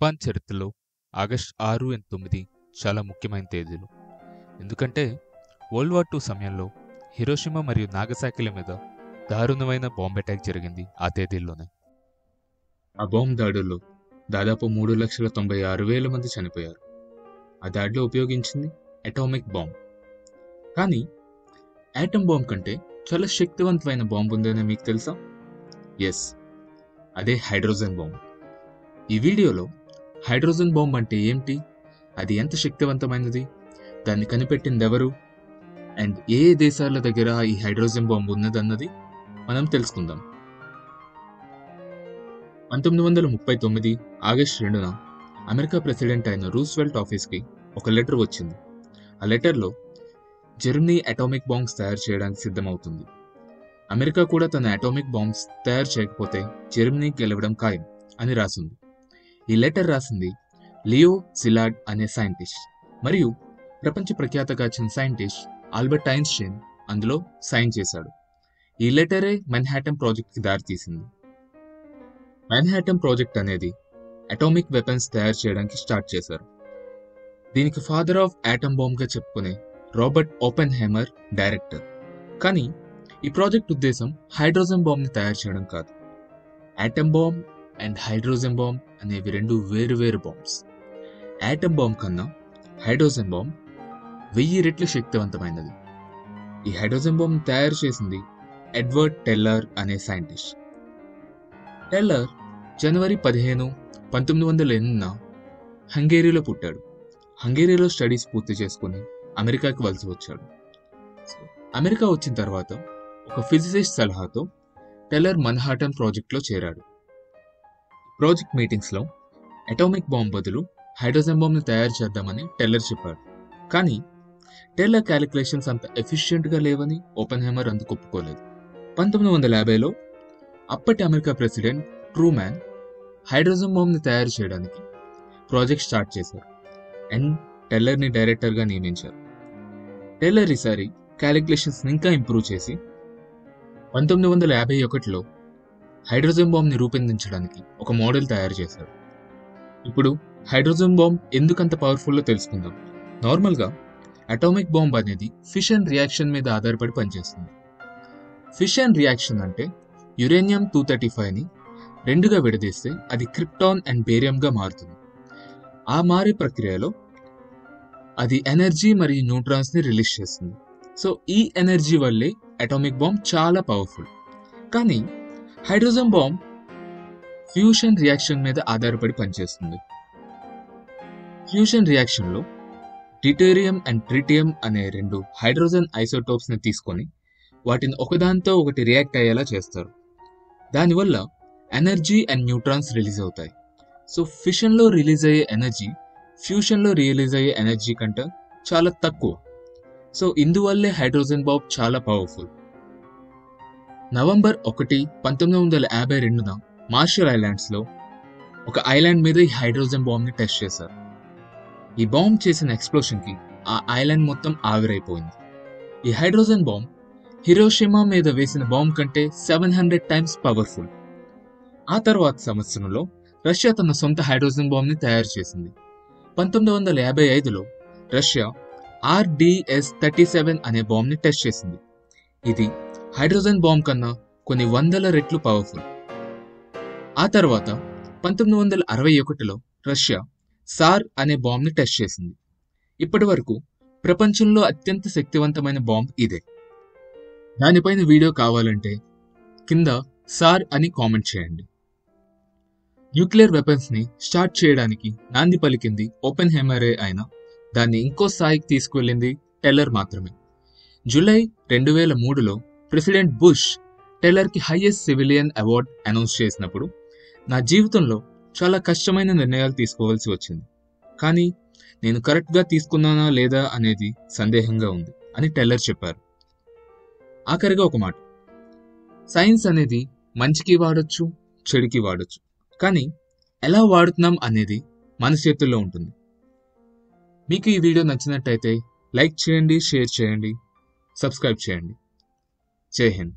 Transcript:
Japan చరిత్రలో August 6 and 9 చాలా ముఖ్యమైన తేదీలు. ఎందుకంటే వరల్డ్ వార్ II సమయంలో హిరోషిమా మరియు నాగసాకిల మీద దారుణమైన బాంబ్ అటాక్ జరిగింది ఆ తేదీల్లోనే. ఆ బాంబ్ దాడుల్లో దాదాపు 3,96,000 మంది చనిపోయారు. ఆ దాడిలో ఉపయోగించింది అటామిక్ బాంబ్. కానీ యాటమ్ బాంబ్ కంటే చాలా శక్తివంతమైన బాంబు ఉందని మీకు తెలుసా? ఎస్, అదే హైడ్రోజన్ బాంబ్. ఈ వీడియోలో హైడ్రోజన్ బాంబ్ అంటే ఏంటి, అది ఎంత శక్తివంతమైనది, దాన్ని కనిపెట్టింది ఎవరు, అండ్ ఏ దేశాల దగ్గర ఈ హైడ్రోజన్ బాంబ్ ఉన్నదన్నది మనం తెలుసుకుందాం. 1939 ఆగస్టు 2న అమెరికా ప్రెసిడెంట్ అయిన రూస్వెల్ట్ ఆఫీస్కి ఒక లెటర్ వచ్చింది. ఆ లెటర్లో జర్మనీ అటామిక్ బాంబ్స్ తయారు చేయడానికి సిద్ధమవుతుంది. అమెరికా కూడా తన అటామిక్ బాంబ్స్ తయారు చేయకపోతే జర్మనీ గెలవడం ఖాయం అని రాసింది. ఈ లెటర్ రాసింది లియో సిలార్డ్ అనే సైంటిస్ట్, మరియు ప్రపంచ ప్రఖ్యాతగాంచిన సైంటిస్ట్ ఆల్బర్ట్ ఐన్స్టైన్ అందులో సైన్ చేశాడు. ఈ లెటరే మన్హాటన్ ప్రాజెక్ట్కి దారితీసింది. మన్హాటన్ ప్రాజెక్ట్ అనేది అటామిక్ వెపన్స్ తయారు చేయడానికి స్టార్ట్ చేశారు. దీనికి ఫాదర్ ఆఫ్ ఆటమ్ బాంబ్గా చెప్పుకునే రాబర్ట్ ఓపెన్హైమర్ డైరెక్టర్. కానీ ఈ ప్రాజెక్ట్ ఉద్దేశం హైడ్రోజన్ బాంబ్ని తయారు చేయడం కాదు. Atom bomb and hydrogen bomb అనేవి రెండు వేరు బాంబ్స్. ఆటమ్ బాంబ్ కన్నా హైడ్రోజన్ బాంబ్ 1000 రెట్లు శక్తివంతమైనది. ఈ హైడ్రోజన్ బాంబ్ తయారు చేసింది ఎడ్వర్డ్ టెల్లర్ అనే సైంటిస్ట్. టెల్లర్ జనవరి 15, 1908న హంగేరీలో పుట్టాడు. హంగేరీలో స్టడీస్ పూర్తి చేసుకుని అమెరికాకి వలస వచ్చాడు. అమెరికా వచ్చిన తర్వాత ఒక ఫిజిసిస్ట్ సలహాతో టెల్లర్ మన్హాటన్ ప్రాజెక్ట్లో చేరాడు. ప్రాజెక్ట్ మీటింగ్స్లో అటామిక్ బాంబ్ బదులు హైడ్రోజన్ బాంబ్ని తయారు చేద్దామని టెల్లర్ చెప్పాడు. కానీ టెల్లర్ క్యాలిక్యులేషన్స్ అంత ఎఫిషియెంట్గా లేవని ఓపెన్హైమర్ అందుకు ఒప్పుకోలేదు. 1950లో అప్పటి అమెరికా ప్రెసిడెంట్ ట్రూమాన్ హైడ్రోజన్ బాంబ్ని తయారు చేయడానికి ప్రాజెక్ట్ స్టార్ట్ చేశారు అండ్ టెల్లర్ని డైరెక్టర్గా నియమించారు. టెల్లర్ ఈసారి క్యాలిక్యులేషన్స్ని ఇంకా ఇంప్రూవ్ చేసి 1951లో హైడ్రోజన్ బాంబ్ని రూపొందించడానికి ఒక మోడల్ తయారు చేశారు. ఇప్పుడు హైడ్రోజన్ బాంబ్ ఎందుకంత పవర్ఫుల్లో తెలుసుకుందాం. నార్మల్గా అటామిక్ బాంబ్ అనేది ఫిషన్ రియాక్షన్ మీద ఆధారపడి పనిచేస్తుంది. ఫిషన్ రియాక్షన్ అంటే యురేనియం 235ని రెండుగా విడదీస్తే అది క్రిప్టాన్ అండ్ బేరియంగా మారుతుంది. ఆ మారే ప్రక్రియలో అది ఎనర్జీ మరియు న్యూట్రాన్స్ని రిలీజ్ చేస్తుంది. సో ఈ ఎనర్జీ వల్లే అటామిక్ బాంబ్ చాలా పవర్ఫుల్. కానీ హైడ్రోజన్ బాంబ్ ఫ్యూషన్ రియాక్షన్ మీద ఆధారపడి పనిచేస్తుంది. ఫ్యూషన్ రియాక్షన్లో డ్యూటేరియం అండ్ ట్రిటియం అనే రెండు హైడ్రోజన్ ఐసోటోప్స్ని తీసుకొని వాటిని ఒకదానితో ఒకటి రియాక్ట్ అయ్యేలా చేస్తారు. దానివల్ల ఎనర్జీ అండ్ న్యూట్రాన్స్ రిలీజ్ అవుతాయి. సో ఫిషన్లో రిలీజ్ అయ్యే ఎనర్జీ ఫ్యూషన్లో రిలీజ్ అయ్యే ఎనర్జీ కంటే చాలా తక్కువ. సో ఇందువల్లే హైడ్రోజన్ బాంబ్ చాలా పవర్ఫుల్. నవంబర్ 1, 1952న మార్షల్ ఐలాండ్స్లో ఒక ఐలాండ్ మీద ఈ హైడ్రోజన్ బాంబ్ని టెస్ట్ చేశారు. ఈ బాంబ్ చేసిన ఎక్స్ప్లోషన్కి ఆ ఐలాండ్ మొత్తం ఆవిరైపోయింది. ఈ హైడ్రోజన్ బాంబ్ హిరోషిమా మీద వేసిన బాంబ్ కంటే 700 టైమ్స్ పవర్ఫుల్. ఆ తర్వాత సంవత్సరంలో రష్యా తన సొంత హైడ్రోజన్ బాంబ్ని తయారు చేసింది. 1955లో రష్యా RDS-37 అనే బాంబ్ని టెస్ట్ చేసింది. ఇది హైడ్రోజన్ బాంబ్ కన్నా కొన్ని 100 రెట్లు పవర్ఫుల్. ఆ తర్వాత 1961లో రష్యా సార్ అనే బాంబ్ని టెస్ట్ చేసింది. ఇప్పటి వరకు ప్రపంచంలో అత్యంత శక్తివంతమైన బాంబ్ ఇదే. దానిపైన వీడియో కావాలంటే కింద సార్ అని కామెంట్ చేయండి. న్యూక్లియర్ వెపన్స్ని స్టార్ట్ చేయడానికి నాంది పలికింది ఓపెన్హైమరే అయినా దాన్ని ఇంకో స్థాయికి తీసుకువెళ్ళింది టెల్లర్ మాత్రమే. జూలై 2003లో ప్రెసిడెంట్ బుష్ టెల్లర్కి హైయెస్ట్ సివిలియన్ అవార్డ్ అనౌన్స్ చేసినప్పుడు నా జీవితంలో చాలా కష్టమైన నిర్ణయాలు తీసుకోవాల్సి వచ్చింది, కానీ నేను కరెక్ట్గా తీసుకున్నానా లేదా అనేది సందేహంగా ఉంది అని టెల్లర్ చెప్పారు. ఆఖరిగా ఒక మాట, సైన్స్ అనేది మంచికి వాడొచ్చు, చెడుకి వాడొచ్చు, కానీ ఎలా వాడుతున్నాం అనేది మన చేతుల్లో ఉంటుంది. మీకు ఈ వీడియో నచ్చినట్టయితే లైక్ చేయండి, షేర్ చేయండి, సబ్స్క్రైబ్ చేయండి. జై హింద్.